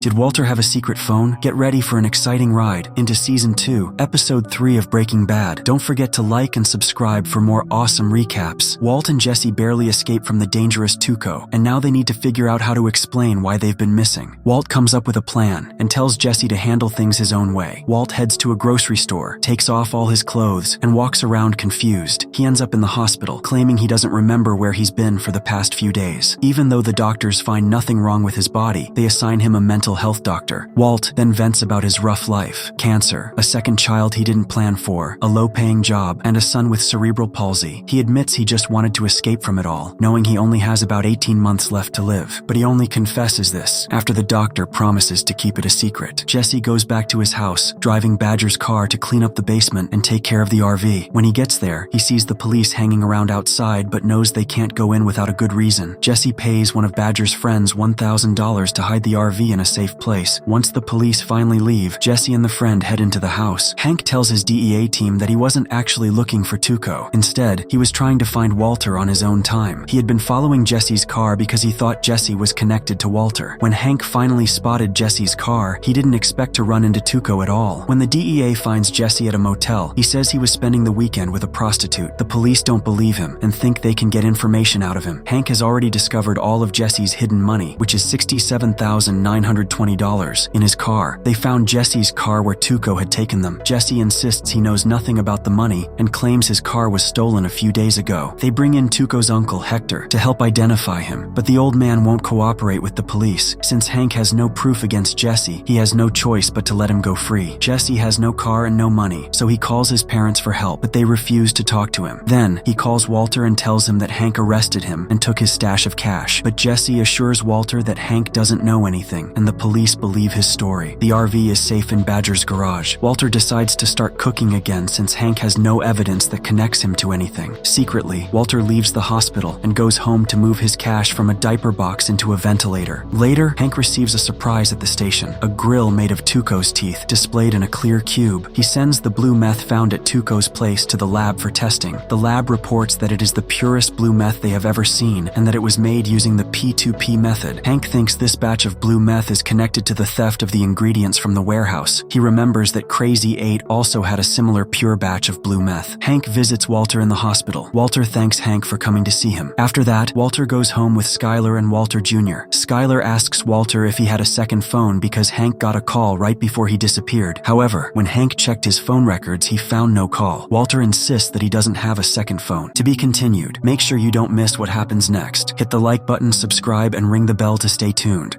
Did Walter have a secret phone? Get ready for an exciting ride into Season 2, Episode 3 of Breaking Bad. Don't forget to like and subscribe for more awesome recaps. Walt and Jesse barely escape from the dangerous Tuco, and now they need to figure out how to explain why they've been missing. Walt comes up with a plan and tells Jesse to handle things his own way. Walt heads to a grocery store, takes off all his clothes, and walks around confused. He ends up in the hospital, claiming he doesn't remember where he's been for the past few days. Even though the doctors find nothing wrong with his body, they assign him a mental health doctor. Walt then vents about his rough life: cancer, a second child he didn't plan for, a low-paying job, and a son with cerebral palsy. He admits he just wanted to escape from it all, knowing he only has about 18 months left to live. But he only confesses this after the doctor promises to keep it a secret. Jesse goes back to his house, driving Badger's car to clean up the basement and take care of the RV. When he gets there, he sees the police hanging around outside but knows they can't go in without a good reason. Jesse pays one of Badger's friends $1,000 to hide the RV in a safe place. Once the police finally leave, Jesse and the friend head into the house. Hank tells his DEA team that he wasn't actually looking for Tuco. Instead, he was trying to find Walter on his own time. He had been following Jesse's car because he thought Jesse was connected to Walter. When Hank finally spotted Jesse's car, he didn't expect to run into Tuco at all. When the DEA finds Jesse at a motel, he says he was spending the weekend with a prostitute. The police don't believe him and think they can get information out of him. Hank has already discovered all of Jesse's hidden money, which is $67,920 in his car. They found Jesse's car where Tuco had taken them. Jesse insists he knows nothing about the money and claims his car was stolen a few days ago. They bring in Tuco's uncle, Hector, to help identify him, but the old man won't cooperate with the police. Since Hank has no proof against Jesse, he has no choice but to let him go free. Jesse has no car and no money, so he calls his parents for help, but they refuse to talk to him. Then, he calls Walter and tells him that Hank arrested him and took his stash of cash. But Jesse assures Walter that Hank doesn't know anything, and the police believe his story. The RV is safe in Badger's garage. Walter decides to start cooking again since Hank has no evidence that connects him to anything. Secretly, Walter leaves the hospital and goes home to move his cash from a diaper box into a ventilator. Later, Hank receives a surprise at the station: a grill made of Tuco's teeth displayed in a clear cube. He sends the blue meth found at Tuco's place to the lab for testing. The lab reports that it is the purest blue meth they have ever seen and that it was made using the P2P method. Hank thinks this batch of blue meth is connected to the theft of the ingredients from the warehouse. He remembers that Crazy 8 also had a similar pure batch of blue meth. Hank visits Walter in the hospital. Walter thanks Hank for coming to see him. After that, Walter goes home with Skyler and Walter Jr. Skyler asks Walter if he had a second phone because Hank got a call right before he disappeared. However, when Hank checked his phone records, he found no call. Walter insists that he doesn't have a second phone. To be continued. Make sure you don't miss what happens next. Hit the like button, subscribe, and ring the bell to stay tuned.